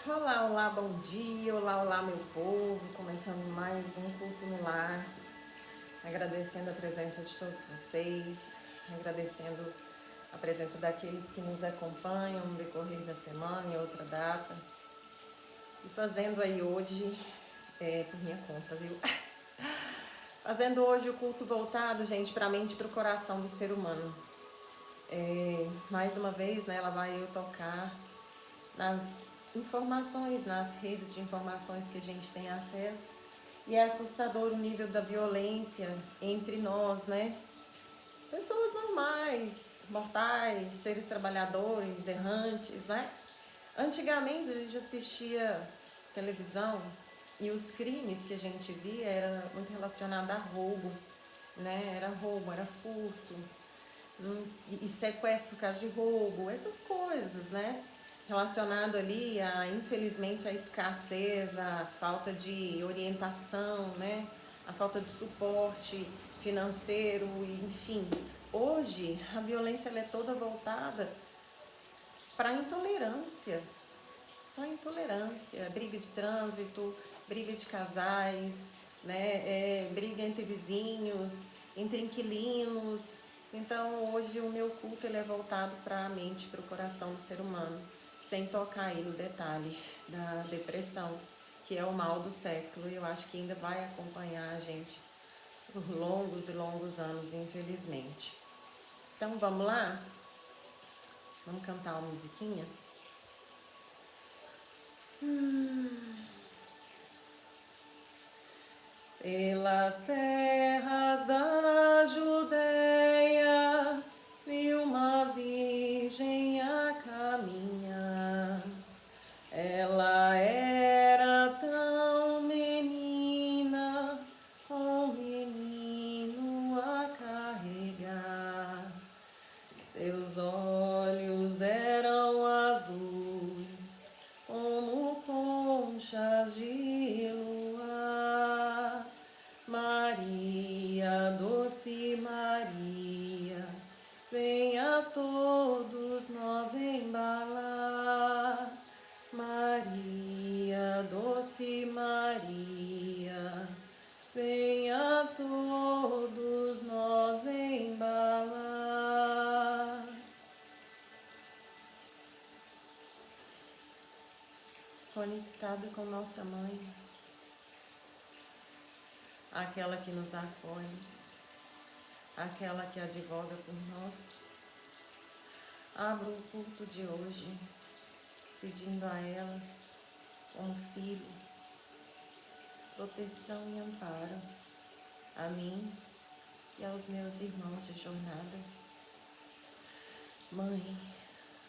Olá, olá, bom dia, olá, olá, meu povo, começando mais um culto no lar, agradecendo a presença de todos vocês, agradecendo a presença daqueles que nos acompanham no decorrer da semana e outra data, e fazendo aí hoje, por minha conta, viu? Fazendo hoje o culto voltado, gente, para a mente e para o coração do ser humano. Mais uma vez, né, ela vai tocar nas informações, nas redes de informações que a gente tem acesso. E é assustador o nível da violência entre nós, né? Pessoas normais, mortais, seres trabalhadores, errantes, né? Antigamente a gente assistia televisão e os crimes que a gente via era muito relacionado a roubo, né? Era roubo, era furto, e sequestro por causa de roubo, essas coisas, né? Relacionado ali a, infelizmente, a escassez, a falta de orientação, né? A falta de suporte financeiro, enfim. Hoje, a violência ela é toda voltada para a intolerância, só intolerância, briga de trânsito, briga de casais, né? Briga entre vizinhos, entre inquilinos. Então hoje o meu culto ele é voltado para a mente, para o coração do ser humano, sem tocar aí no detalhe da depressão, que é o mal do século e eu acho que ainda vai acompanhar a gente por longos e longos anos, infelizmente. Então vamos lá? Vamos cantar uma musiquinha? Pelas terras da Judéia, vi uma virgem a caminhar. Ela era tão menina, com um menino a carregar. Seus olhos eram azuis, como conchas de luar. Maria, doce Maria, venha todos nós embalar. Maria, doce Maria, venha todos nós embalar. Conectado com nossa mãe, aquela que nos acolhe, aquela que advoga por nós. Abro o culto de hoje pedindo a ela, como filho, proteção e amparo a mim e aos meus irmãos de jornada. Mãe,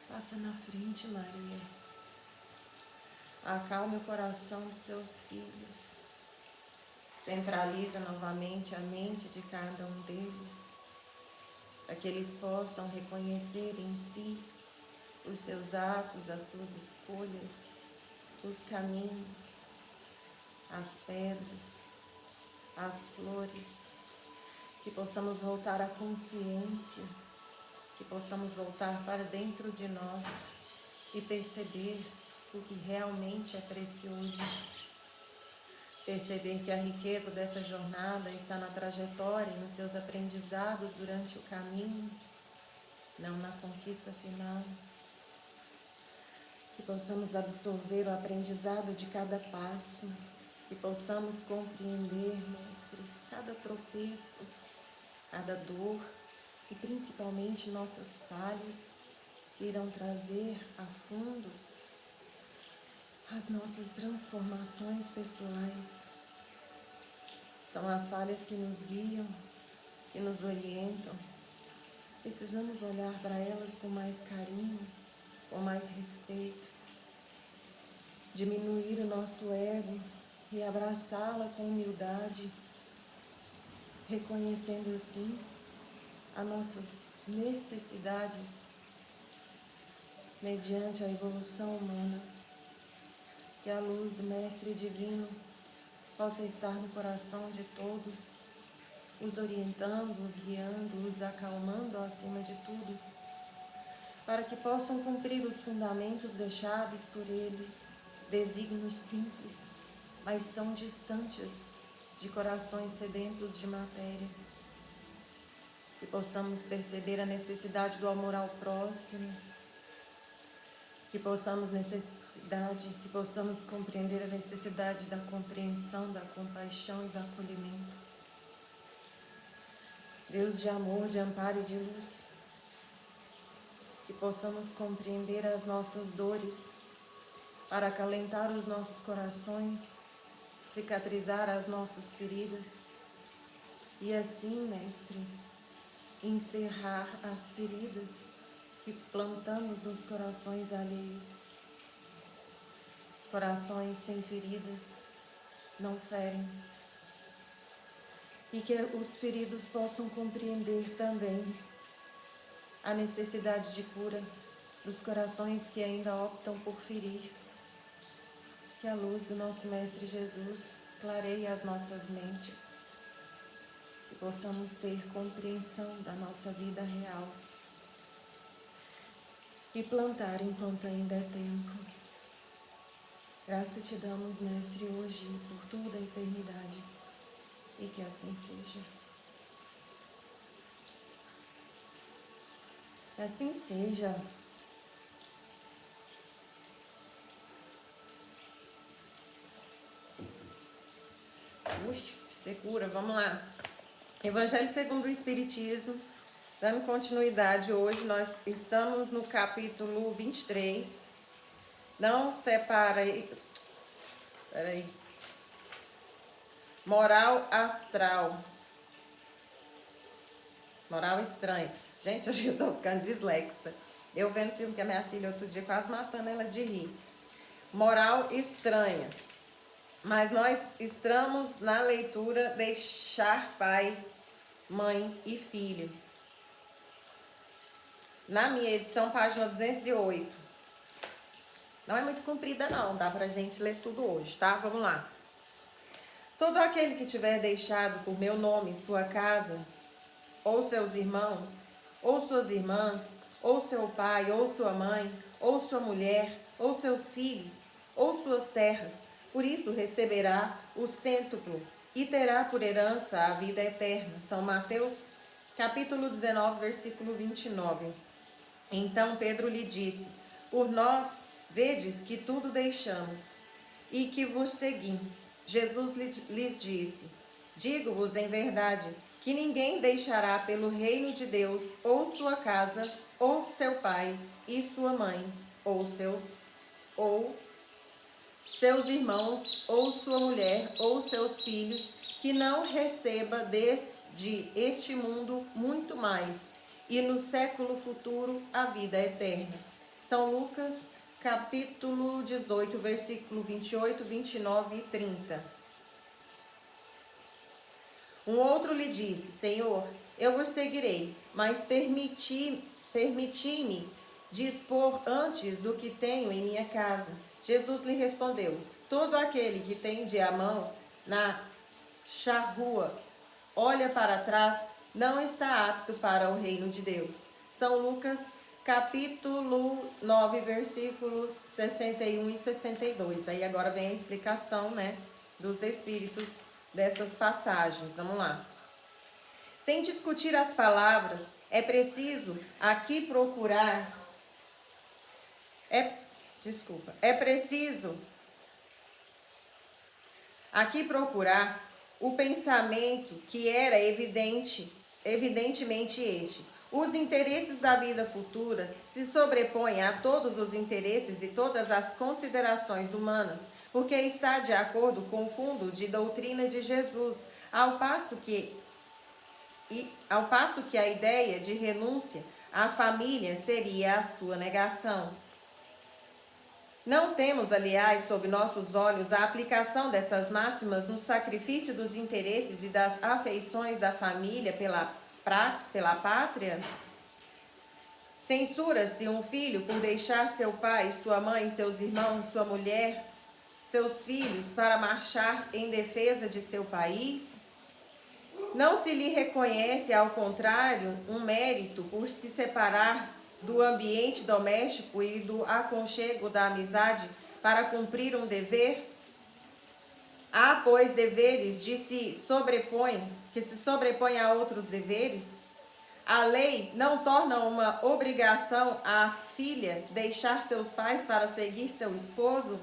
passa na frente, Maria. Acalme o coração dos seus filhos. Centraliza novamente a mente de cada um deles, para que eles possam reconhecer em si os seus atos, as suas escolhas, os caminhos, as pedras, as flores, que possamos voltar à consciência, que possamos voltar para dentro de nós e perceber o que realmente é precioso. Perceber que a riqueza dessa jornada está na trajetória e nos seus aprendizados durante o caminho, não na conquista final. Que possamos absorver o aprendizado de cada passo, que possamos compreender, Mestre, cada tropeço, cada dor e principalmente nossas falhas que irão trazer a fundo as nossas transformações pessoais. São as falhas que nos guiam, que nos orientam. Precisamos olhar para elas com mais carinho, com mais respeito, diminuir o nosso ego e abraçá-la com humildade, reconhecendo assim as nossas necessidades mediante a evolução humana. Que a luz do Mestre Divino possa estar no coração de todos, os orientando, os guiando, os acalmando acima de tudo, para que possam cumprir os fundamentos deixados por Ele, desígnios simples, mas tão distantes de corações sedentos de matéria. Que possamos perceber a necessidade do amor ao próximo, que possamos compreender a necessidade da compreensão, da compaixão e do acolhimento. Deus de amor, de amparo e de luz, que possamos compreender as nossas dores para acalentar os nossos corações, cicatrizar as nossas feridas e assim, Mestre, encerrar as feridas que plantamos nos corações alheios. Corações sem feridas não ferem. E que os feridos possam compreender também a necessidade de cura dos corações que ainda optam por ferir. Que a luz do nosso Mestre Jesus clareie as nossas mentes. Que possamos ter compreensão da nossa vida real. E plantar enquanto ainda é tempo. Graça te damos, Mestre, hoje e por toda a eternidade. E que assim seja. Que assim seja. Puxa, segura, vamos lá. Evangelho segundo o Espiritismo, dando continuidade hoje, nós estamos no capítulo 23. Não separa aí. Peraí. Moral astral. Moral estranha. Gente, hoje eu tô ficando dislexa. Eu vendo filme com a minha filha outro dia, quase matando ela de rir. Moral estranha. Mas nós estamos na leitura deixar pai, mãe e filho. Na minha edição, página 208. Não é muito comprida não, dá pra gente ler tudo hoje, tá? Vamos lá. Todo aquele que tiver deixado por meu nome sua casa, ou seus irmãos, ou suas irmãs, ou seu pai, ou sua mãe, ou sua mulher, ou seus filhos, ou suas terras, por isso receberá o cêntuplo e terá por herança a vida eterna. São Mateus, capítulo 19, versículo 29. Então Pedro lhe disse: por nós vedes que tudo deixamos e que vos seguimos. Jesus lhes disse: digo-vos em verdade que ninguém deixará pelo reino de Deus ou sua casa, ou seu pai e sua mãe, ou seus irmãos, ou sua mulher, ou seus filhos, que não receba desde este mundo muito mais, e no século futuro a vida eterna. São Lucas, capítulo 18, versículo 28, 29 e 30. Um outro lhe disse: Senhor, eu vos seguirei, mas permiti-me dispor antes do que tenho em minha casa. Jesus lhe respondeu: todo aquele que tende a mão na charrua, olha para trás, não está apto para o reino de Deus. São Lucas, capítulo 9, versículos 61 e 62. Aí agora vem a explicação, dos espíritos dessas passagens. Vamos lá. Sem discutir as palavras, é preciso aqui procurar... É preciso aqui procurar o pensamento que era evidentemente este. Os interesses da vida futura se sobrepõem a todos os interesses e todas as considerações humanas, porque está de acordo com o fundo de doutrina de Jesus, ao passo que a ideia de renúncia à família seria a sua negação. Não temos, aliás, sob nossos olhos a aplicação dessas máximas no sacrifício dos interesses e das afeições da família pela pátria? Censura-se um filho por deixar seu pai, sua mãe, seus irmãos, sua mulher, seus filhos para marchar em defesa de seu país? Não se lhe reconhece, ao contrário, um mérito por se separar do ambiente doméstico e do aconchego da amizade para cumprir um dever? Há, pois, deveres que se sobrepõem a outros deveres? A lei não torna uma obrigação à filha deixar seus pais para seguir seu esposo?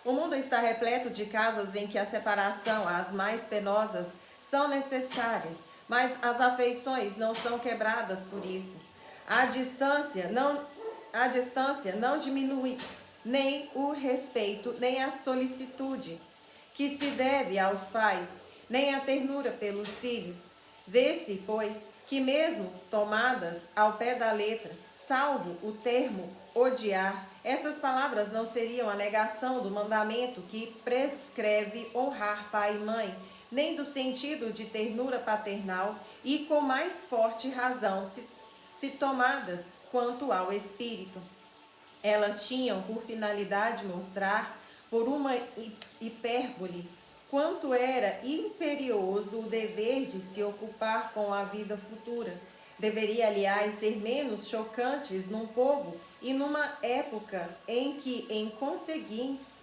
O mundo está repleto de casos em que a separação, as mais penosas, são necessárias, mas as afeições não são quebradas por isso. A distância não diminui nem o respeito, nem a solicitude que se deve aos pais, nem a ternura pelos filhos. Vê-se, pois, que mesmo tomadas ao pé da letra, salvo o termo odiar, essas palavras não seriam a negação do mandamento que prescreve honrar pai e mãe, nem do sentido de ternura paternal, e com mais forte razão se tomadas quanto ao espírito. Elas tinham por finalidade mostrar, por uma hipérbole, quanto era imperioso o dever de se ocupar com a vida futura. Deveria, aliás, ser menos chocantes num povo e numa época em que, em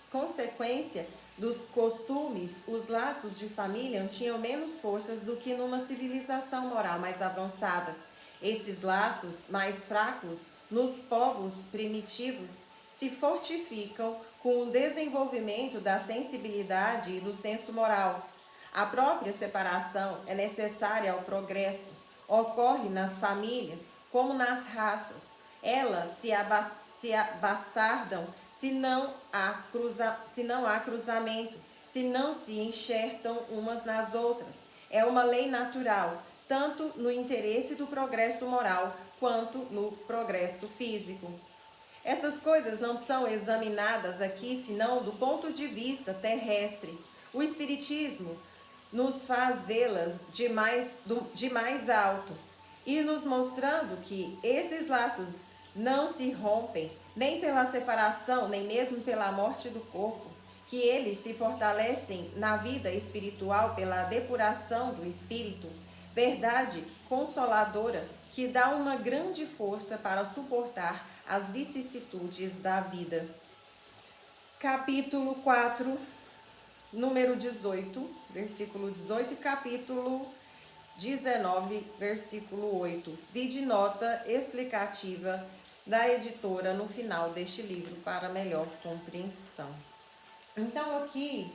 consequência dos costumes, os laços de família tinham menos forças do que numa civilização moral mais avançada. Esses laços mais fracos nos povos primitivos se fortificam com o desenvolvimento da sensibilidade e do senso moral. A própria separação é necessária ao progresso. Ocorre nas famílias como nas raças. Elas se abastardam se não há cruzamento, se não se enxertam umas nas outras. É uma lei natural, tanto no interesse do progresso moral quanto no progresso físico. Essas coisas não são examinadas aqui senão do ponto de vista terrestre. O Espiritismo nos faz vê-las de mais alto e nos mostrando que esses laços não se rompem nem pela separação, nem mesmo pela morte do corpo, que eles se fortalecem na vida espiritual pela depuração do espírito, verdade consoladora que dá uma grande força para suportar as vicissitudes da vida. Capítulo 4, número 18, versículo 18, e capítulo 19, versículo 8. Vide nota explicativa da editora no final deste livro para melhor compreensão. Então aqui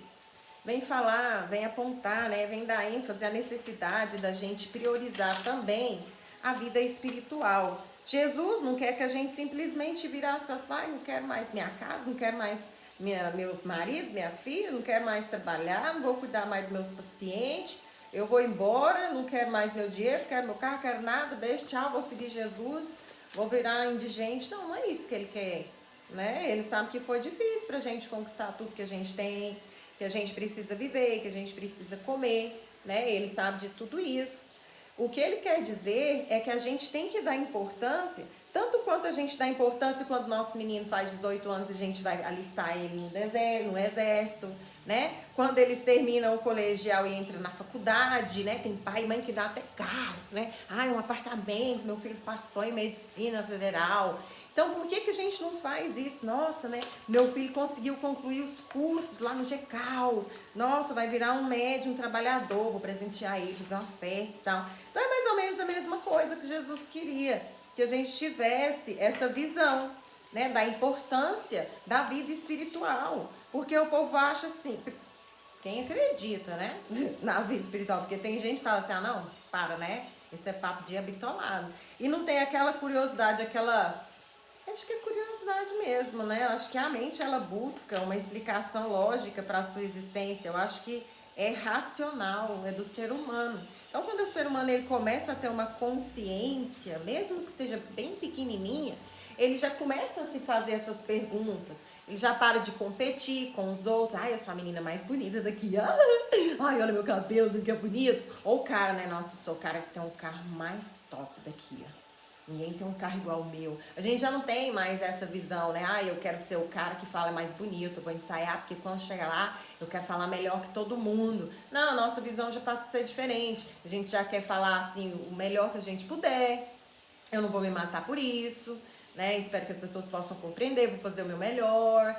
vem falar, vem apontar, né, vem dar ênfase à necessidade da gente priorizar também a vida espiritual. Jesus não quer que a gente simplesmente virasse as costas, não quero mais minha casa, não quero mais meu marido, minha filha, não quero mais trabalhar, não vou cuidar mais dos meus pacientes, eu vou embora, não quero mais meu dinheiro, quero meu carro, quero nada, beijo, tchau, vou seguir Jesus, vou virar indigente. Não, não é isso que ele quer, né? Ele sabe que foi difícil pra gente conquistar tudo que a gente tem, que a gente precisa viver, que a gente precisa comer, né? Ele sabe de tudo isso. O que ele quer dizer é que a gente tem que dar importância, tanto quanto a gente dá importância quando nosso menino faz 18 anos, a gente vai alistar ele no exército, né? Quando eles terminam o colegial e entram na faculdade, né? Tem pai e mãe que dá até carro, né? Um apartamento, meu filho passou em medicina federal. Então, por que a gente não faz isso? Nossa, né? Meu filho conseguiu concluir os cursos lá no GECAL. Nossa, vai virar um médium, um trabalhador, vou presentear ele, fazer uma festa e tal. Então, é mais ou menos a mesma coisa que Jesus queria, que a gente tivesse essa visão, né, da importância da vida espiritual. Porque o povo acha assim, quem acredita, né, na vida espiritual, porque tem gente que fala assim, não, para, né? Esse é papo de habitolado. E não tem aquela curiosidade, acho que é curiosidade mesmo, né? Eu acho que a mente, ela busca uma explicação lógica para a sua existência. Eu acho que é racional, é do ser humano. Então, quando o ser humano ele começa a ter uma consciência, mesmo que seja bem pequenininha, ele já começa a se fazer essas perguntas. Ele já para de competir com os outros. Eu sou a menina mais bonita daqui. Olha meu cabelo, que é bonito. Ou o cara, né? Nossa, eu sou o cara que tem um carro mais top daqui, Ninguém tem um carro igual ao meu. A gente já não tem mais essa visão, né? Eu quero ser o cara que fala mais bonito, eu vou ensaiar, porque quando chegar lá, eu quero falar melhor que todo mundo. Não, a nossa visão já passa a ser diferente. A gente já quer falar, assim, o melhor que a gente puder. Eu não vou me matar por isso, né? Espero que as pessoas possam compreender, vou fazer o meu melhor.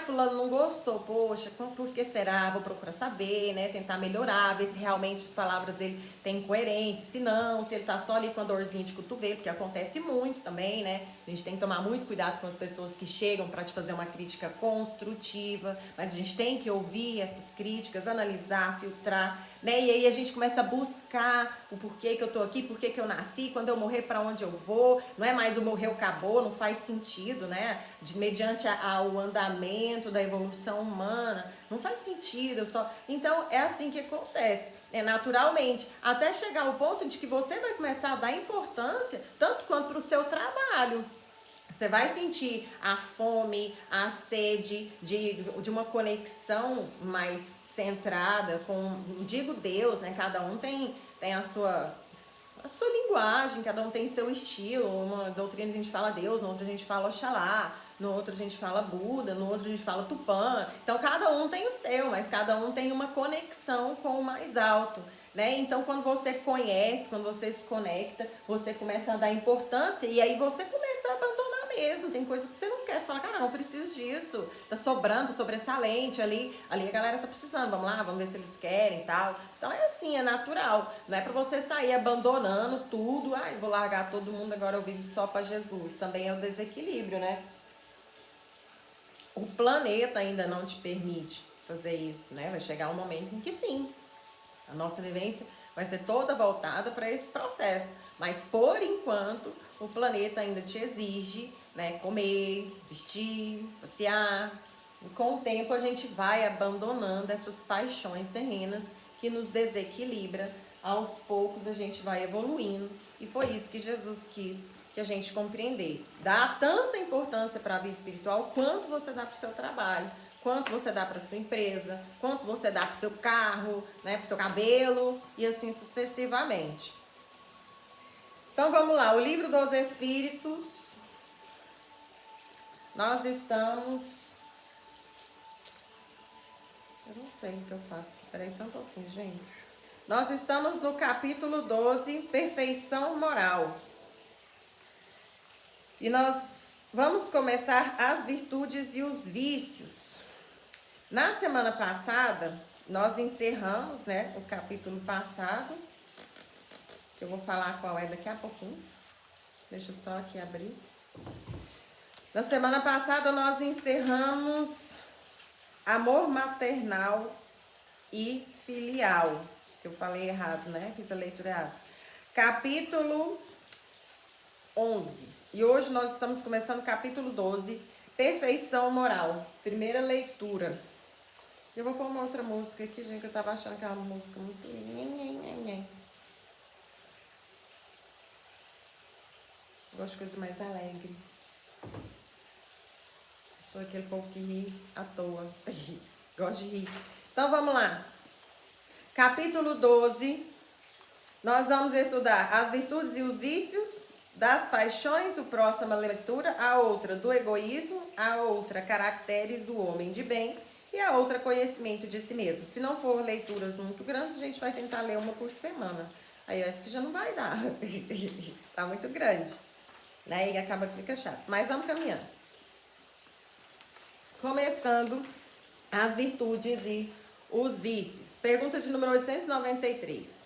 fulano não gostou, poxa, por que será? Vou procurar saber, né? Tentar melhorar, ver se realmente as palavras dele têm coerência, se não, se ele tá só ali com a dorzinha de cotovelo, porque acontece muito também, né? A gente tem que tomar muito cuidado com as pessoas que chegam para te fazer uma crítica construtiva, mas a gente tem que ouvir essas críticas, analisar, filtrar, né? E aí a gente começa a buscar o porquê que eu tô aqui, porquê que eu nasci, quando eu morrer para onde eu vou, não é mais o morreu, acabou, não faz sentido, né? Mediante ao andamento da evolução humana, não faz sentido, Então, é assim que acontece, naturalmente, até chegar ao ponto de que você vai começar a dar importância, tanto quanto para o seu trabalho. Você vai sentir a fome, a sede de uma conexão mais centrada com, não digo Deus, né? Cada um tem a sua linguagem, cada um tem seu estilo. Uma doutrina a gente fala Deus, na outra a gente fala Oxalá, no outro a gente fala Buda, no outro a gente fala Tupã. Então cada um tem o seu, mas cada um tem uma conexão com o mais alto, né? Então quando você conhece, quando você se conecta, você começa a dar importância e aí você começa a abandonar mesmo. Tem coisa que você não quer, você fala, cara, não preciso disso, tá sobrando, sobressalente ali a galera tá precisando, vamos lá, vamos ver se eles querem e tal. Então é assim, é natural, não é pra você sair abandonando tudo, ai, vou largar todo mundo, agora eu vivo só pra Jesus. Também é o desequilíbrio, né? O planeta ainda não te permite fazer isso, né? Vai chegar um momento em que sim, a nossa vivência vai ser toda voltada para esse processo. Mas, por enquanto, o planeta ainda te exige, né, comer, vestir, passear. E com o tempo a gente vai abandonando essas paixões terrenas que nos desequilibra. Aos poucos a gente vai evoluindo. E foi isso que Jesus quis que a gente compreendesse. Dá tanta importância para a vida espiritual quanto você dá para o seu trabalho, quanto você dá para sua empresa, quanto você dá para o seu carro, né, para o seu cabelo e assim sucessivamente. Então vamos lá, o Livro dos Espíritos, nós estamos... Eu não sei o que eu faço, peraí só um pouquinho, gente. Nós estamos no capítulo 12, Perfeição Moral. E nós vamos começar as virtudes e os vícios. Na semana passada, nós encerramos, né, o capítulo passado, que eu vou falar qual é daqui a pouquinho. Deixa eu só aqui abrir. Na semana passada, nós encerramos amor maternal e filial. Que eu falei errado, né? Fiz a leitura errada. Capítulo 11. E hoje nós estamos começando o capítulo 12, Perfeição Moral. Primeira leitura. Eu vou pôr uma outra música aqui, gente, que eu tava achando aquela música muito... Eu gosto de coisa mais alegre. Sou aquele povo que ri à toa. Gosto de rir. Então vamos lá. Capítulo 12. Nós vamos estudar as virtudes e os vícios das paixões, o próxima leitura, a outra do egoísmo, a outra caracteres do homem de bem e a outra conhecimento de si mesmo. Se não for leituras muito grandes, a gente vai tentar ler uma por semana. Aí eu acho que já não vai dar. Tá muito grande. Né? E acaba que fica chato. Mas vamos caminhando. Começando as virtudes e os vícios. Pergunta de número 893.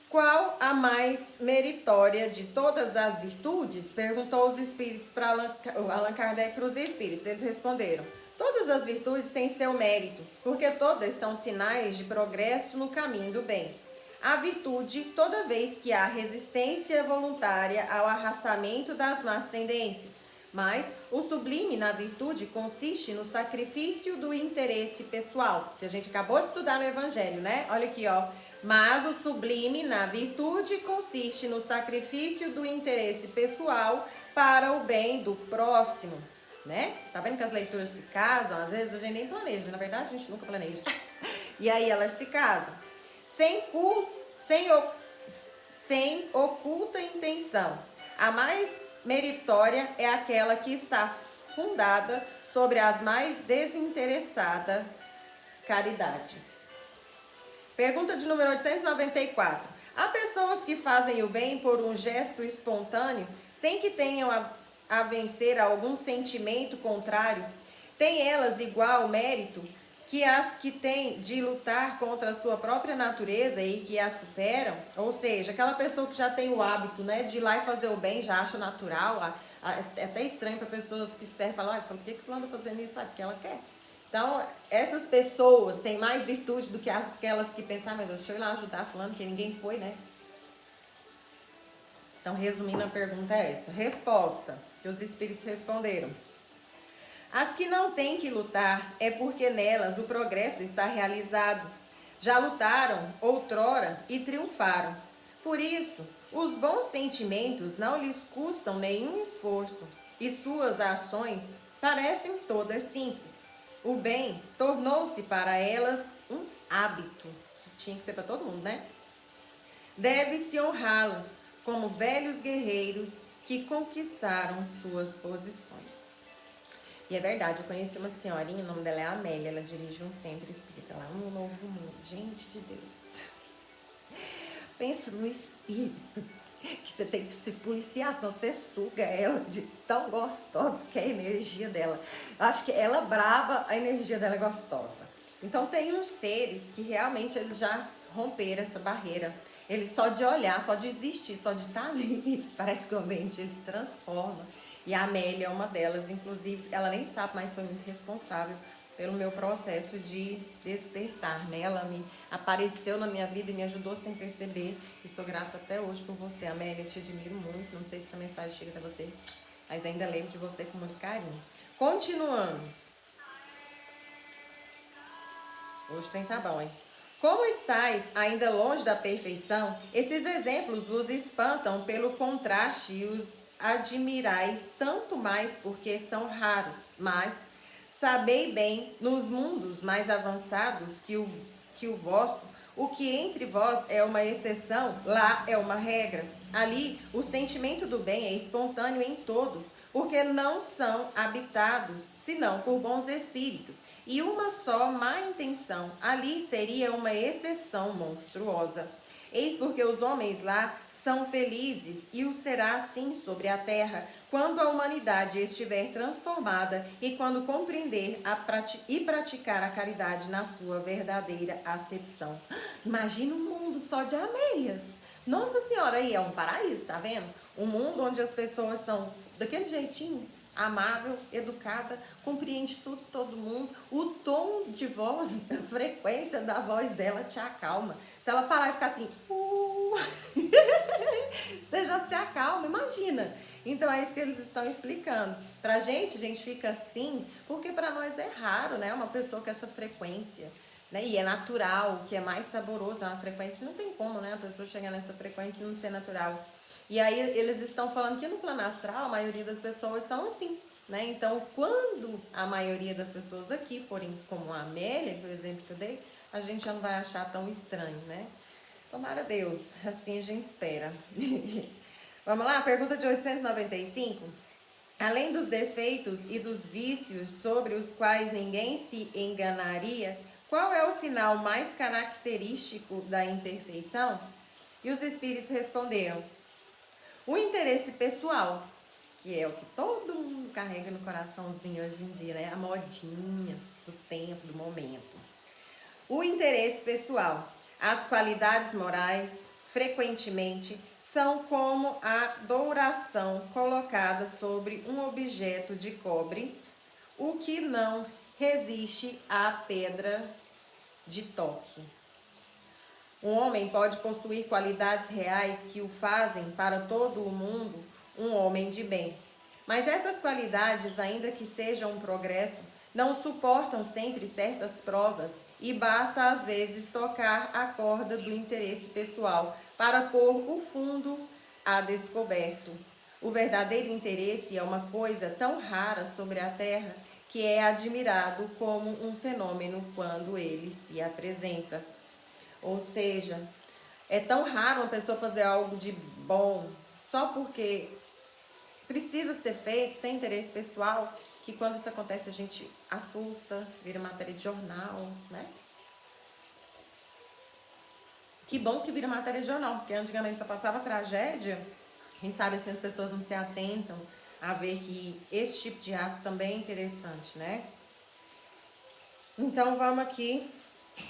Qual a mais meritória de todas as virtudes? Perguntou os espíritos para Allan Kardec para os espíritos. Eles responderam: todas as virtudes têm seu mérito, porque todas são sinais de progresso no caminho do bem. A virtude, toda vez que há resistência voluntária ao arrastamento das más tendências. Mas o sublime na virtude consiste no sacrifício do interesse pessoal, que a gente acabou de estudar no Evangelho, né? Olha aqui, ó. Mas o sublime na virtude consiste no sacrifício do interesse pessoal para o bem do próximo, né? Tá vendo que as leituras se casam? Às vezes a gente nem planeja, na verdade a gente nunca planeja. E aí elas se casam. Sem oculta intenção. A mais meritória é aquela que está fundada sobre as mais desinteressada caridade. Pergunta de número 894. Há pessoas que fazem o bem por um gesto espontâneo, sem que tenham a vencer algum sentimento contrário. Tem elas igual mérito que as que têm de lutar contra a sua própria natureza e que a superam? Ou seja, aquela pessoa que já tem o hábito, né, de ir lá e fazer o bem, já acha natural. É até estranho para pessoas que servem, falar, por que fulano está fazendo isso? Porque ela quer. Então, essas pessoas têm mais virtude do que aquelas que pensam, meu Deus, deixa eu ir lá ajudar fulano, que ninguém foi, né? Então, resumindo, a pergunta é essa. Resposta que os espíritos responderam. As que não têm que lutar é porque nelas o progresso está realizado. Já lutaram outrora e triunfaram. Por isso, os bons sentimentos não lhes custam nenhum esforço e suas ações parecem todas simples. O bem tornou-se para elas um hábito. Tinha que ser para todo mundo, né? Deve-se honrá-las como velhos guerreiros que conquistaram suas posições. E é verdade, eu conheci uma senhorinha, o nome dela é Amélia, ela dirige um centro espírita lá no Novo Mundo. Gente de Deus. Pensa no espírito que você tem que se policiar, senão você suga ela de tão gostosa que é a energia dela. Eu acho que ela brava, a energia dela é gostosa. Então tem uns seres que realmente eles já romperam essa barreira. Eles só de olhar, só de existir, só de estar ali, parece que o ambiente eles transforma. E a Amélia é uma delas, inclusive, ela nem sabe, mas foi muito responsável pelo meu processo de despertar, né? Ela me apareceu na minha vida e me ajudou sem perceber. E sou grata até hoje por você, Amélia, te admiro muito. Não sei se essa mensagem chega até você, mas ainda lembro de você com muito carinho. Continuando. Hoje o trem tá bom, hein? Como estáis ainda longe da perfeição, esses exemplos vos espantam pelo contraste e os admirais tanto mais porque são raros, mas sabei bem, nos mundos mais avançados que o vosso, o que entre vós é uma exceção, lá é uma regra. Ali, o sentimento do bem é espontâneo em todos, porque não são habitados, senão por bons espíritos. E uma só má intenção, ali seria uma exceção monstruosa. Eis porque os homens lá são felizes, e o será assim sobre a terra, quando a humanidade estiver transformada e quando compreender e praticar a caridade na sua verdadeira acepção. Imagina um mundo só de Amélias. Nossa Senhora, aí é um paraíso, tá vendo? Um mundo onde as pessoas são daquele jeitinho, amável, educada, compreende tudo, todo mundo. O tom de voz, a frequência da voz dela te acalma. Se ela parar e ficar assim, você já se acalma, imagina. Então é isso que eles estão explicando. Pra gente, a gente fica assim, porque para nós é raro, né? Uma pessoa com essa frequência, né? E é natural, o que é mais saboroso, é uma frequência, não tem como, né? A pessoa chegar nessa frequência e não ser natural. E aí eles estão falando que no plano astral, a maioria das pessoas são assim, né? Então, quando a maioria das pessoas aqui forem como a Amélia, que é o exemplo que eu dei, a gente já não vai achar tão estranho, né? Tomara Deus, assim a gente espera. Vamos lá, pergunta de 895. Além dos defeitos e dos vícios sobre os quais ninguém se enganaria, qual é o sinal mais característico da imperfeição? E os espíritos responderam: o interesse pessoal, que é o que todo mundo carrega no coraçãozinho hoje em dia, né? A modinha do tempo, do momento. O interesse pessoal. As qualidades morais, frequentemente, são como a douração colocada sobre um objeto de cobre, o que não resiste à pedra de toque. Um homem pode possuir qualidades reais que o fazem para todo o mundo um homem de bem. Mas essas qualidades, ainda que sejam um progresso, não suportam sempre certas provas e basta às vezes tocar a corda do interesse pessoal para pôr o fundo a descoberto. O verdadeiro interesse é uma coisa tão rara sobre a terra que é admirado como um fenômeno quando ele se apresenta. Ou seja, é tão raro uma pessoa fazer algo de bom só porque precisa ser feito sem interesse pessoal, que quando isso acontece a gente assusta, vira matéria de jornal, né? Que bom que vira matéria de jornal, porque antigamente só passava tragédia. Quem sabe assim as pessoas não se atentam a ver que esse tipo de ato também é interessante, né? Então vamos aqui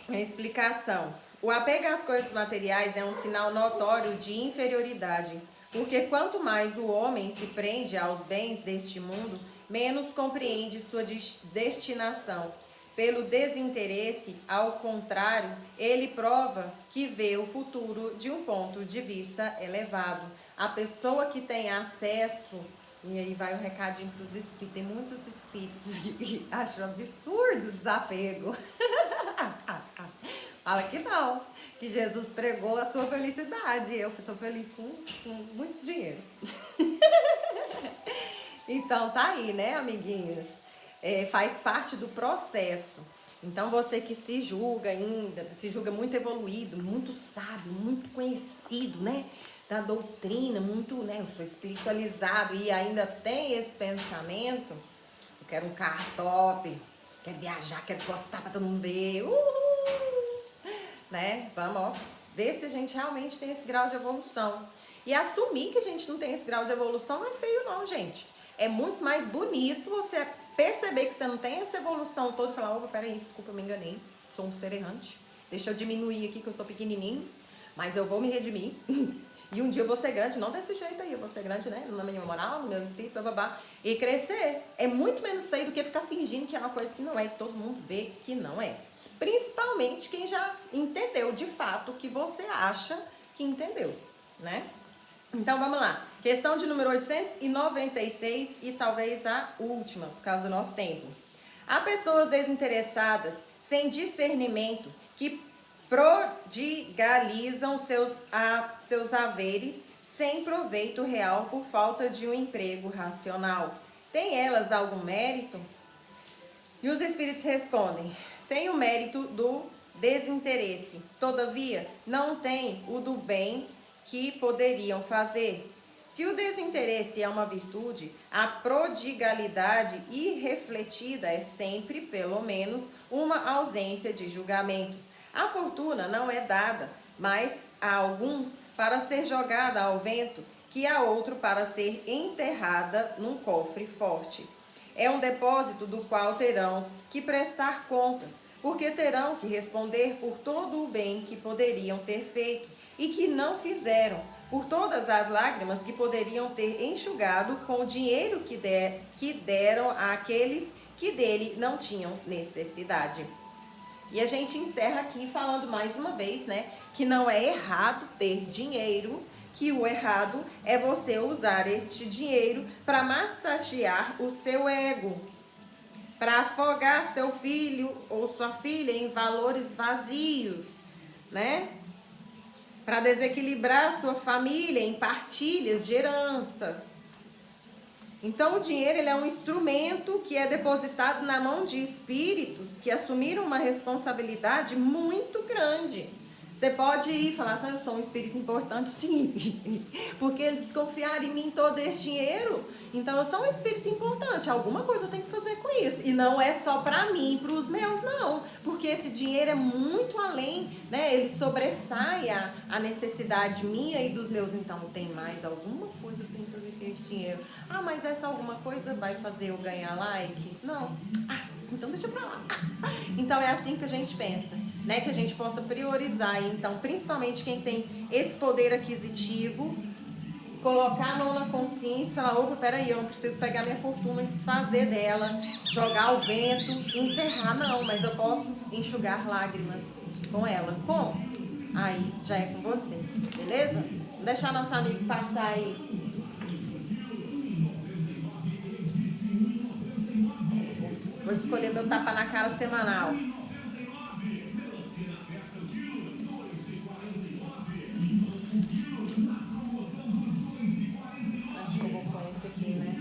a explicação. O apego às coisas materiais é um sinal notório de inferioridade, porque quanto mais o homem se prende aos bens deste mundo, menos compreende sua destinação. Pelo desinteresse, ao contrário, ele prova que vê o futuro de um ponto de vista elevado. A pessoa que tem acesso, e aí vai o recadinho para os espíritos, tem muitos espíritos que acham absurdo o desapego. Fala que não, que Jesus pregou a sua felicidade. Eu sou feliz com muito dinheiro. Então tá aí, né, amiguinhos? Faz parte do processo. Então você que se julga ainda, se julga muito evoluído, muito sábio, muito conhecido, né? Da doutrina, muito, né? Eu sou espiritualizado e ainda tem esse pensamento. Eu quero um carro top, quero viajar, quero postar pra todo mundo ver. Né? Vamos, ó, ver se a gente realmente tem esse grau de evolução. E assumir que a gente não tem esse grau de evolução não é feio não, gente. É muito mais bonito você perceber que você não tem essa evolução toda e falar, opa, peraí, desculpa, me enganei, sou um ser errante. Deixa eu diminuir aqui que eu sou pequenininho, mas eu vou me redimir. E um dia eu vou ser grande, não desse jeito aí, eu vou ser grande, né? Na minha moral, no meu espírito, babá. E crescer. É muito menos feio do que ficar fingindo que é uma coisa que não é, que todo mundo vê que não é. Principalmente quem já entendeu de fato o que você acha que entendeu, né? Então vamos lá. Questão de número 896 e talvez a última, por causa do nosso tempo. Há pessoas desinteressadas, sem discernimento, que prodigalizam seus haveres sem proveito real por falta de um emprego racional. Tem elas algum mérito? E os espíritos respondem: tem o mérito do desinteresse, todavia não tem o do bem que poderiam fazer. Se o desinteresse é uma virtude, a prodigalidade irrefletida é sempre, pelo menos, uma ausência de julgamento. A fortuna não é dada, mas a alguns para ser jogada ao vento, que a outro para ser enterrada num cofre forte. É um depósito do qual terão que prestar contas, porque terão que responder por todo o bem que poderiam ter feito e que não fizeram, por todas as lágrimas que poderiam ter enxugado com o dinheiro que deram àqueles que dele não tinham necessidade. E a gente encerra aqui falando mais uma vez, né, que não é errado ter dinheiro, que o errado é você usar este dinheiro para massagear o seu ego, para afogar seu filho ou sua filha em valores vazios, né? Para desequilibrar sua família em partilhas de herança. Então o dinheiro ele é um instrumento que é depositado na mão de espíritos que assumiram uma responsabilidade muito grande. Você pode ir e falar assim, eu sou um espírito importante, sim, porque eles desconfiaram em mim todo esse dinheiro, então eu sou um espírito importante, alguma coisa eu tenho que fazer com isso. E não é só para mim e para os meus, não, porque esse dinheiro é muito além, né? Ele sobressai a necessidade minha e dos meus, então tem mais alguma coisa que eu tenho que fazer com esse dinheiro. Ah, mas essa alguma coisa vai fazer eu ganhar like? Não. Então deixa pra lá. Então é assim que a gente pensa, né? Que a gente possa priorizar. Então, principalmente quem tem esse poder aquisitivo, colocar a mão na consciência e falar, opa, peraí, eu não preciso pegar minha fortuna e desfazer dela, jogar ao vento, enterrar, não, mas eu posso enxugar lágrimas com ela. Como? Aí já é com você, beleza? Vou deixar nosso amigo passar aí. Vou escolher meu tapa na cara semanal. Acho que eu vou pôr esse aqui, né?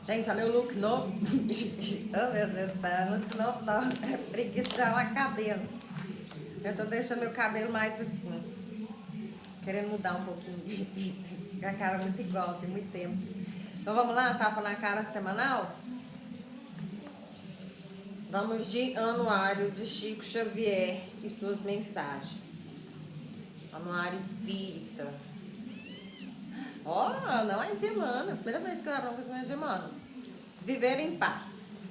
Gente, olha meu look novo. Oh, meu Deus do céu, look novo não. É preguiça de lavar cabelo. Eu tô deixando meu cabelo mais assim. Querendo mudar um pouquinho. A cara é muito igual, tem muito tempo. Então vamos lá, tapa na cara semanal? Vamos de Anuário de Chico Xavier e suas mensagens. Anuário Espírita. Ó, não é de Emmanuel. Primeira vez que eu abro uma coisa de Emmanuel. Viver em paz.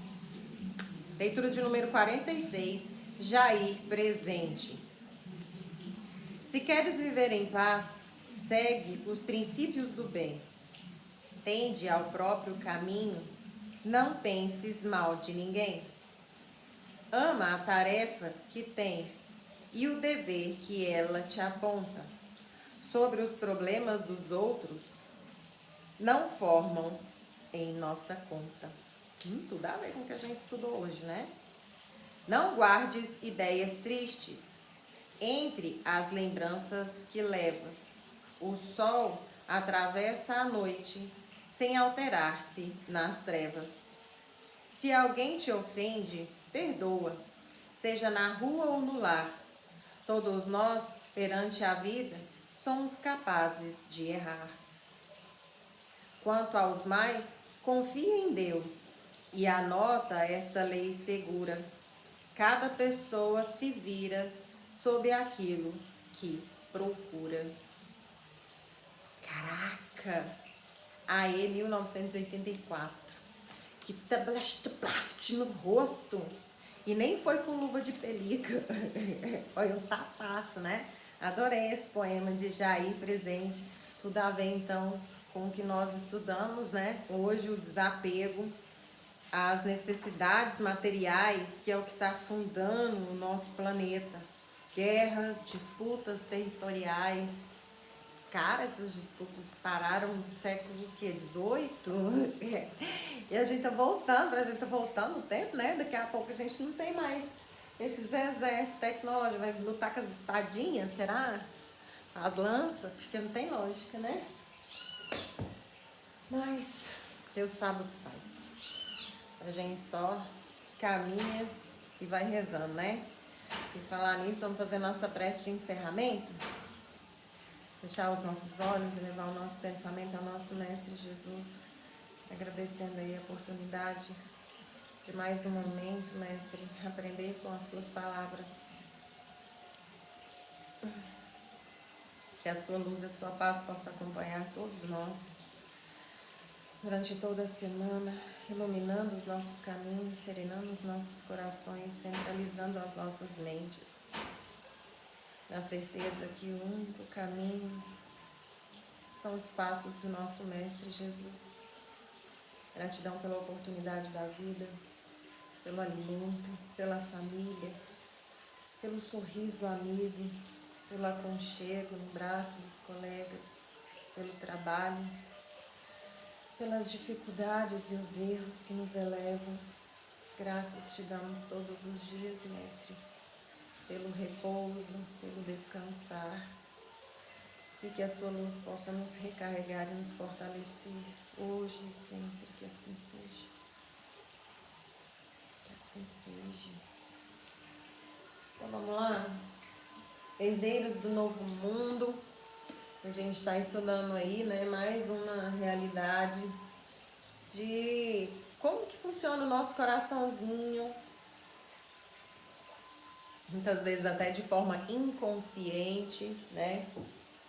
Leitura de número 46. Jair presente. Se queres viver em paz, segue os princípios do bem. Tende ao próprio caminho, não penses mal de ninguém. Ama a tarefa que tens e o dever que ela te aponta. Sobre os problemas dos outros, não formam em nossa conta. Tudo a ver com o que a gente estudou hoje, né? Não guardes ideias tristes entre as lembranças que levas. O sol atravessa a noite sem alterar-se nas trevas. Se alguém te ofende, perdoa, seja na rua ou no lar. Todos nós, perante a vida, somos capazes de errar. Quanto aos mais, confia em Deus e anota esta lei segura. Cada pessoa se vira sob aquilo que procura. Caraca! AE 1984. Que tablaft no rosto. E nem foi com luva de pelica. Foi um tapaço, né? Adorei esse poema de Jair presente. Tudo a ver, então, com o que nós estudamos, né? Hoje, o desapego às necessidades materiais, que é o que está afundando o nosso planeta. Guerras, disputas territoriais. Cara, essas disputas pararam no século XVIII. E a gente tá voltando no tempo, né? Daqui a pouco a gente não tem mais esses exércitos tecnológicos, vai lutar com as espadinhas, será? As lanças, porque não tem lógica, né? Mas Deus sabe o que faz. A gente só caminha e vai rezando, né? E falar nisso, vamos fazer nossa prece de encerramento. Fechar os nossos olhos e levar o nosso pensamento ao nosso Mestre Jesus, agradecendo aí a oportunidade de mais um momento, Mestre, aprender com as suas palavras. Que a sua luz e a sua paz possa acompanhar todos nós durante toda a semana, iluminando os nossos caminhos, serenando os nossos corações, centralizando as nossas mentes. Na certeza que o único caminho são os passos do nosso Mestre Jesus. Gratidão pela oportunidade da vida, pelo alimento, pela família, pelo sorriso amigo, pelo aconchego no braço dos colegas, pelo trabalho, pelas dificuldades e os erros que nos elevam. Graças te damos todos os dias, Mestre, pelo repouso, pelo descansar, e que a sua luz possa nos recarregar e nos fortalecer, hoje e sempre, que assim seja. Que assim seja. Então vamos lá, herdeiros do novo mundo, a gente está estudando aí, né, mais uma realidade de como que funciona o nosso coraçãozinho, muitas vezes até de forma inconsciente, né?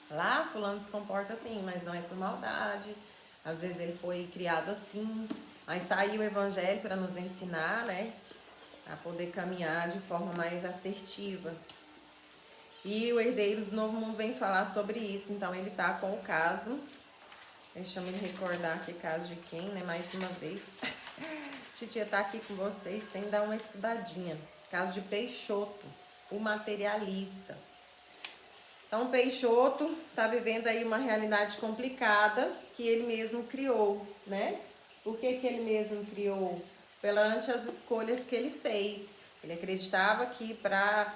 Lá fulano se comporta assim, mas não é por maldade. Às vezes ele foi criado assim, mas está aí o Evangelho para nos ensinar, né? A poder caminhar de forma mais assertiva. E o Herdeiros do Novo Mundo vem falar sobre isso, então ele está com o caso. Deixa eu me recordar aqui caso de quem, né? Mais uma vez. Titia tá aqui com vocês sem dar uma estudadinha. Caso de Peixoto, o materialista. Então, Peixoto está vivendo aí uma realidade complicada que ele mesmo criou, né? Por que ele mesmo criou? Perante as escolhas que ele fez. Ele acreditava que para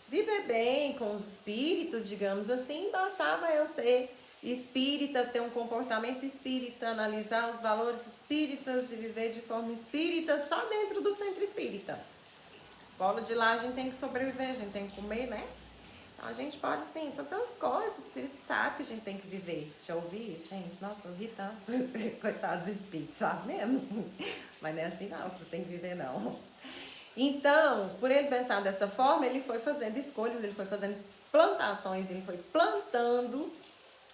viver bem com os espíritos, digamos assim, bastava eu ser espírita, ter um comportamento espírita, analisar os valores espíritas e viver de forma espírita só dentro do centro espírita. Fora de lá a gente tem que sobreviver, a gente tem que comer, né? Então a gente pode sim fazer as coisas, o espírito sabe que a gente tem que viver. Já ouvi isso, gente? Nossa, ouvi tanto. Coitados dos espíritos, sabe mesmo? Mas não é assim não, que você tem que viver não. Então, por ele pensar dessa forma, ele foi fazendo escolhas, ele foi fazendo plantações, ele foi plantando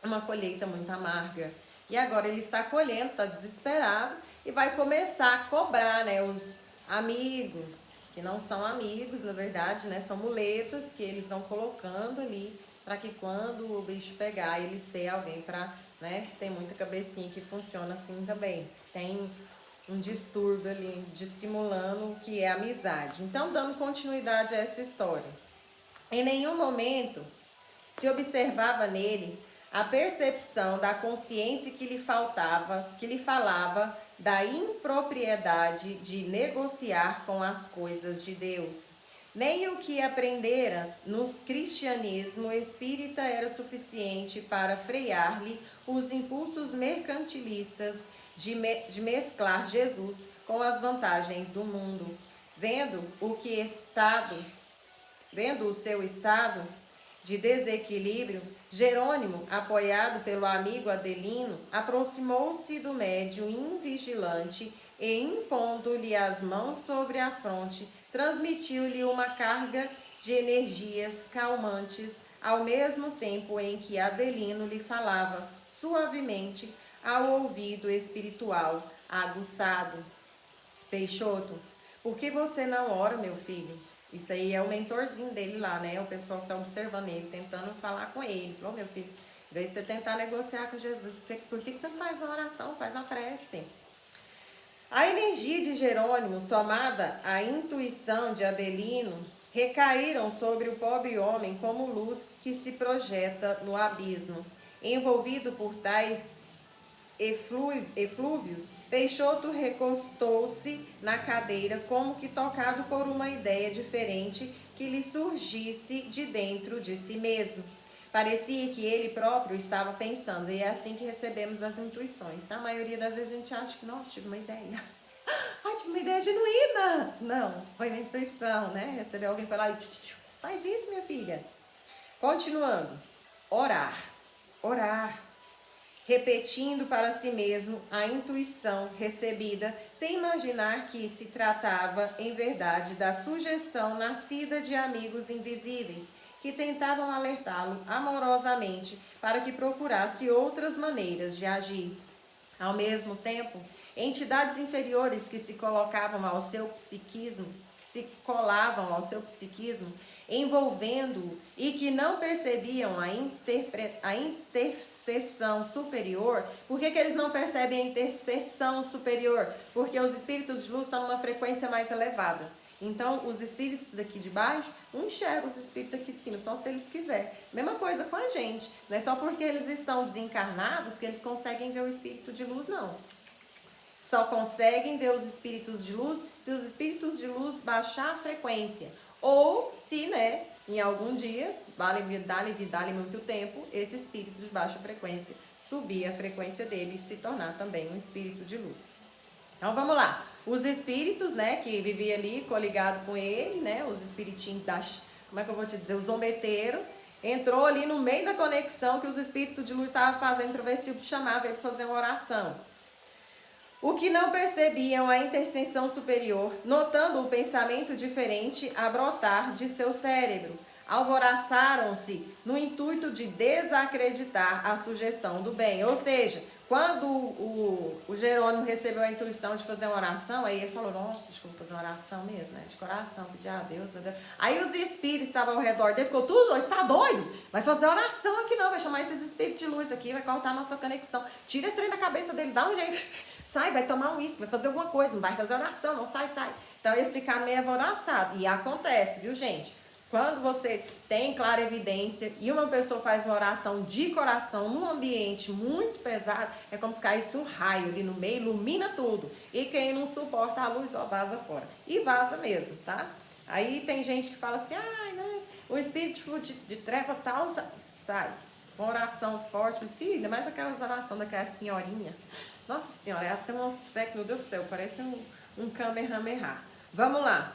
uma colheita muito amarga. E agora ele está colhendo, está desesperado e vai começar a cobrar, né, os amigos, que não são amigos, na verdade, né, são muletas que eles vão colocando ali para que quando o bicho pegar, eles tenham alguém para, né, tem muita cabecinha que funciona assim também. Tem um distúrbio ali, dissimulando o que é amizade. Então, dando continuidade a essa história. Em nenhum momento se observava nele a percepção da consciência que lhe faltava, que lhe falava da impropriedade de negociar com as coisas de Deus. Nem o que aprendera no cristianismo espírita era suficiente para frear-lhe os impulsos mercantilistas de mesclar Jesus com as vantagens do mundo. Vendo o seu estado de desequilíbrio, Jerônimo, apoiado pelo amigo Adelino, aproximou-se do médium invigilante e, impondo-lhe as mãos sobre a fronte, transmitiu-lhe uma carga de energias calmantes, ao mesmo tempo em que Adelino lhe falava suavemente ao ouvido espiritual aguçado. Peixoto, por que você não ora, meu filho? Isso aí é o mentorzinho dele lá, né? O pessoal que está observando ele, tentando falar com ele. Falou, meu filho, em vez de você tentar negociar com Jesus, por que você não faz uma oração, faz uma prece? A energia de Jerônimo, somada à intuição de Adelino, recaíram sobre o pobre homem como luz que se projeta no abismo. Envolvido por tais eflúvios, Peixoto recostou-se na cadeira como que tocado por uma ideia diferente que lhe surgisse de dentro de si mesmo. Parecia que ele próprio estava pensando, e é assim que recebemos as intuições. Na maioria das vezes a gente acha que, nossa, tive uma ideia. Tive uma ideia genuína. Não, foi na intuição, né? Recebeu alguém falar, faz isso, minha filha. Continuando, orar. Repetindo para si mesmo a intuição recebida, sem imaginar que se tratava, em verdade, da sugestão nascida de amigos invisíveis, que tentavam alertá-lo amorosamente para que procurasse outras maneiras de agir. Ao mesmo tempo, entidades inferiores que se colavam ao seu psiquismo, envolvendo-o e que não percebiam a intercessão superior. Por que eles não percebem a intercessão superior? Porque os espíritos de luz estão numa frequência mais elevada. Então, os espíritos daqui de baixo não enxergam os espíritos daqui de cima, só se eles quiserem. Mesma coisa com a gente. Não é só porque eles estão desencarnados que eles conseguem ver o espírito de luz, não. Só conseguem ver os espíritos de luz se os espíritos de luz baixar a frequência. Ou se, né, em algum dia, dá-lhe muito tempo, esse espírito de baixa frequência subir a frequência dele e se tornar também um espírito de luz. Então vamos lá. Os espíritos, né, que viviam ali coligado com ele, né, os espiritinhos como é que eu vou te dizer, o zombeteiro, entrou ali no meio da conexão que os espíritos de luz estavam fazendo para ver se chamava ele para fazer uma oração. O que não percebiam a intercessão superior, notando o pensamento diferente a brotar de seu cérebro, alvoroçaram-se no intuito de desacreditar a sugestão do bem. Ou seja, quando o Jerônimo recebeu a intuição de fazer uma oração, aí ele falou, nossa, acho que eu vou fazer uma oração mesmo, né? De coração, pedir a Deus, né? Aí os espíritos que estavam ao redor dele, ficou tudo, você está doido? Vai fazer oração aqui não, vai chamar esses espíritos de luz aqui, vai cortar a nossa conexão. Tira esse trem da cabeça dele, dá um jeito. Sai, vai tomar um uísque, vai fazer alguma coisa, não vai fazer oração, não, sai. Então eles ficaram meio alvoroçados. E acontece, viu, gente? Quando você tem clara evidência e uma pessoa faz uma oração de coração num ambiente muito pesado, é como se caísse um raio ali no meio, ilumina tudo. E quem não suporta a luz, ó, vaza fora. E vaza mesmo, tá? Aí tem gente que fala assim, o espírito de treva tal sai. Uma oração forte, filha, mas aquelas orações daquela senhorinha. Nossa senhora, elas têm umas fé que, meu Deus do céu, parece um Kamehameha. Vamos lá.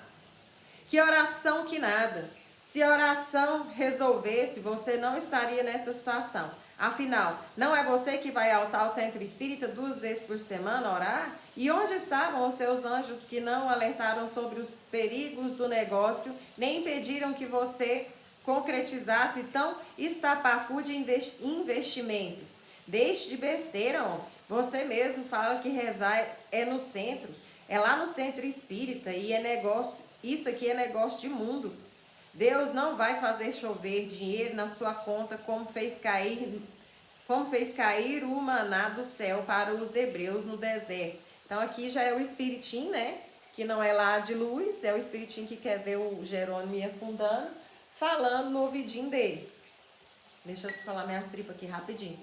Que oração que nada. Se a oração resolvesse, você não estaria nessa situação. Afinal, não é você que vai ao centro espírita 2 vezes por semana orar? E onde estavam os seus anjos que não alertaram sobre os perigos do negócio, nem impediram que você concretizasse tão estapafúrdia investimentos? Deixe de besteira, ó. Você mesmo fala que rezar é no centro. É lá no centro espírita e é negócio. Isso aqui é negócio de mundo. Deus não vai fazer chover dinheiro na sua conta como fez cair o maná do céu para os hebreus no deserto. Então aqui já é o espiritinho, né? Que não é lá de luz, é o espiritinho que quer ver o Jerônimo ir afundando, falando no ouvidinho dele. Deixa eu falar minhas tripas aqui rapidinho.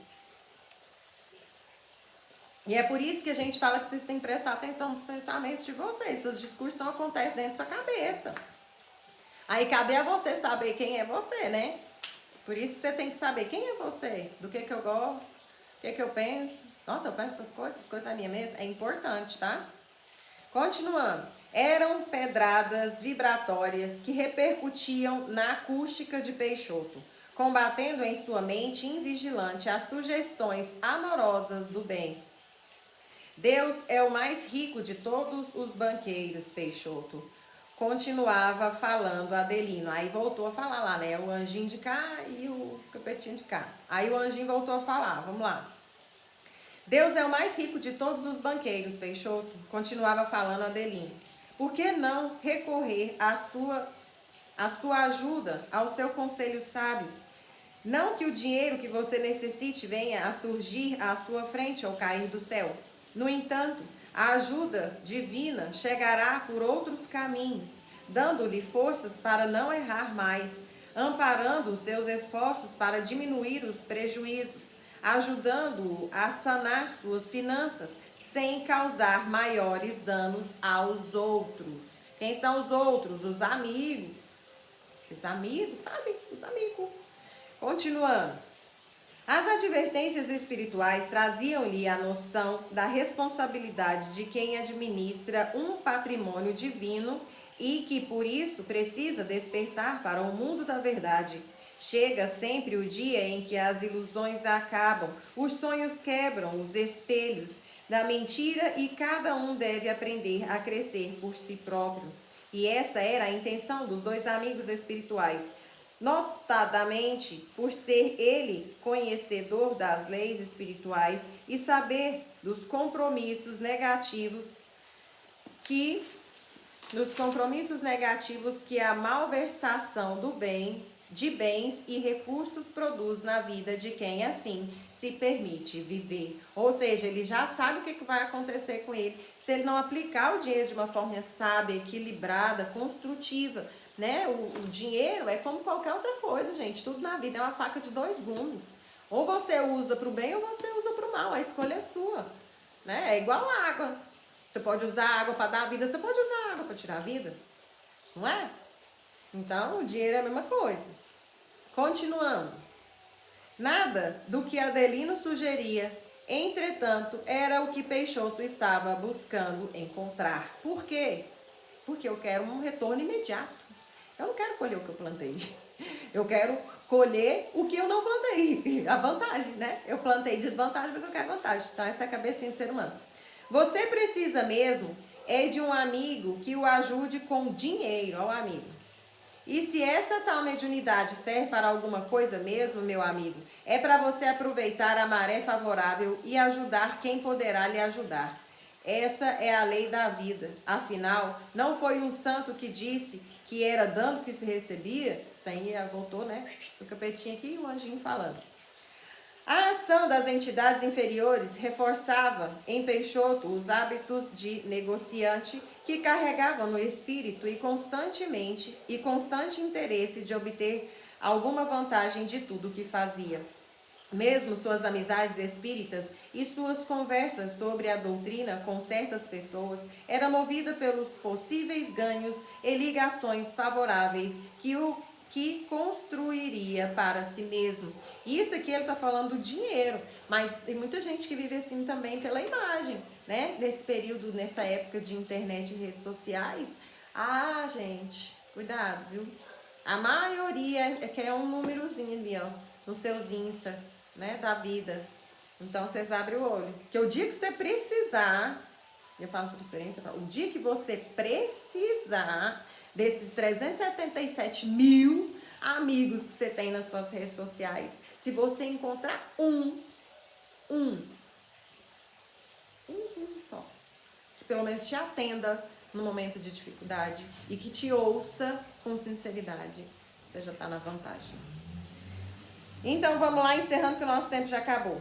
E é por isso que a gente fala que vocês têm que prestar atenção nos pensamentos de vocês. Suas discussões acontecem dentro da sua cabeça. Aí cabe a você saber quem é você, né? Por isso que você tem que saber quem é você, do que eu gosto, o que eu penso. Nossa, eu penso essas coisas é minha mesmo. É importante, tá? Continuando. Eram pedradas vibratórias que repercutiam na acústica de Peixoto, combatendo em sua mente invigilante as sugestões amorosas do bem. Deus é o mais rico de todos os banqueiros, Peixoto. Continuava falando Adelino. Aí voltou a falar lá, né? O anjinho de cá e o capetinho de cá. Aí o anjinho voltou a falar. Vamos lá. Deus é o mais rico de todos os banqueiros, Peixoto. Continuava falando Adelino. Por que não recorrer à sua ajuda, ao seu conselho sábio? Não que o dinheiro que você necessite venha a surgir à sua frente ou cair do céu. No entanto, a ajuda divina chegará por outros caminhos, dando-lhe forças para não errar mais, amparando os seus esforços para diminuir os prejuízos, ajudando-o a sanar suas finanças, sem causar maiores danos aos outros. Quem são os outros? Os amigos. Os amigos, sabe? Os amigos. Continuando. As advertências espirituais traziam-lhe a noção da responsabilidade de quem administra um patrimônio divino e que, por isso, precisa despertar para o mundo da verdade. Chega sempre o dia em que as ilusões acabam, os sonhos quebram os espelhos da mentira e cada um deve aprender a crescer por si próprio. E essa era a intenção dos dois amigos espirituais. Notadamente, por ser ele conhecedor das leis espirituais e saber dos compromissos negativos que a malversação do bem, de bens e recursos produz na vida de quem assim se permite viver. Ou seja, ele já sabe o que vai acontecer com ele se ele não aplicar o dinheiro de uma forma sábia, equilibrada, construtiva. Né? O dinheiro é como qualquer outra coisa, gente. Tudo na vida é uma faca de dois gumes. Ou você usa para o bem ou você usa para o mal. A escolha é sua. Né? É igual a água. Você pode usar a água para dar a vida, você pode usar a água para tirar a vida. Não é? Então, o dinheiro é a mesma coisa. Continuando. Nada do que Adelino sugeria, entretanto, era o que Peixoto estava buscando encontrar. Por quê? Porque eu quero um retorno imediato. Eu não quero colher o que eu plantei. Eu quero colher o que eu não plantei. A vantagem, né? Eu plantei desvantagem, mas eu quero vantagem. Então, essa é a cabecinha do ser humano. Você precisa mesmo de um amigo que o ajude com dinheiro, ó amigo. E se essa tal mediunidade serve para alguma coisa mesmo, meu amigo, é para você aproveitar a maré favorável e ajudar quem poderá lhe ajudar. Essa é a lei da vida. Afinal, não foi um santo que disse que era dando que se recebia? Isso aí voltou, né? O capetinho aqui e o anjinho falando. A ação das entidades inferiores reforçava em Peixoto os hábitos de negociante que carregava no espírito e constante interesse de obter alguma vantagem de tudo que fazia. Mesmo suas amizades espíritas e suas conversas sobre a doutrina com certas pessoas eram movidas pelos possíveis ganhos e ligações favoráveis que construiria para si mesmo. Isso aqui ele está falando do dinheiro, mas tem muita gente que vive assim também pela imagem, né? Nesse período, nessa época de internet e redes sociais. Ah, gente, cuidado, viu? A maioria quer um númerozinho ali, ó, nos seus Insta, né, da vida. Então, vocês abrem o olho. Que o dia que você precisar, eu falo por experiência, o dia que você precisar desses 377 mil amigos que você tem nas suas redes sociais, se você encontrar um Um só. Que pelo menos te atenda no momento de dificuldade e que te ouça com sinceridade. Você já está na vantagem. Então vamos lá, encerrando que o nosso tempo já acabou.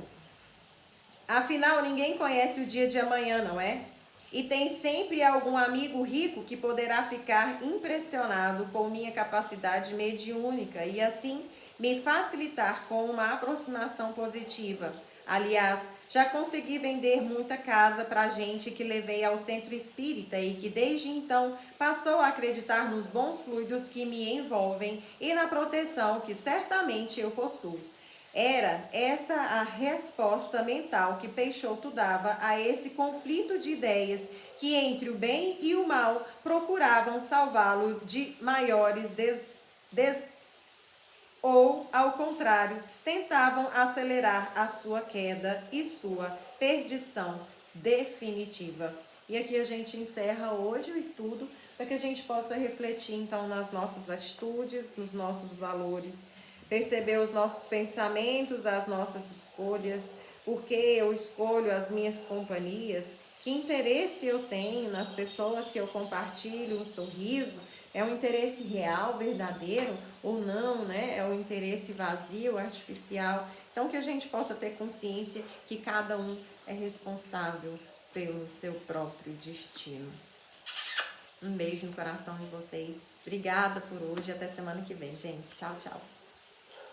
Afinal, ninguém conhece o dia de amanhã, não é? E tem sempre algum amigo rico que poderá ficar impressionado com minha capacidade mediúnica e assim me facilitar com uma aproximação positiva. Aliás, já consegui vender muita casa para gente que levei ao centro espírita e que desde então passou a acreditar nos bons fluidos que me envolvem e na proteção que certamente eu possuo. Era esta a resposta mental que Peixoto dava a esse conflito de ideias que entre o bem e o mal procuravam salvá-lo de maiores ou, ao contrário, tentavam acelerar a sua queda e sua perdição definitiva. E aqui a gente encerra hoje o estudo para que a gente possa refletir então nas nossas atitudes, nos nossos valores, perceber os nossos pensamentos, as nossas escolhas, porque eu escolho as minhas companhias, que interesse eu tenho nas pessoas que eu compartilho um sorriso, é um interesse real, verdadeiro ou não, né? É um interesse vazio, artificial. Então que a gente possa ter consciência que cada um é responsável pelo seu próprio destino. Um beijo no coração de vocês. Obrigada por hoje. Até semana que vem, gente. Tchau, tchau.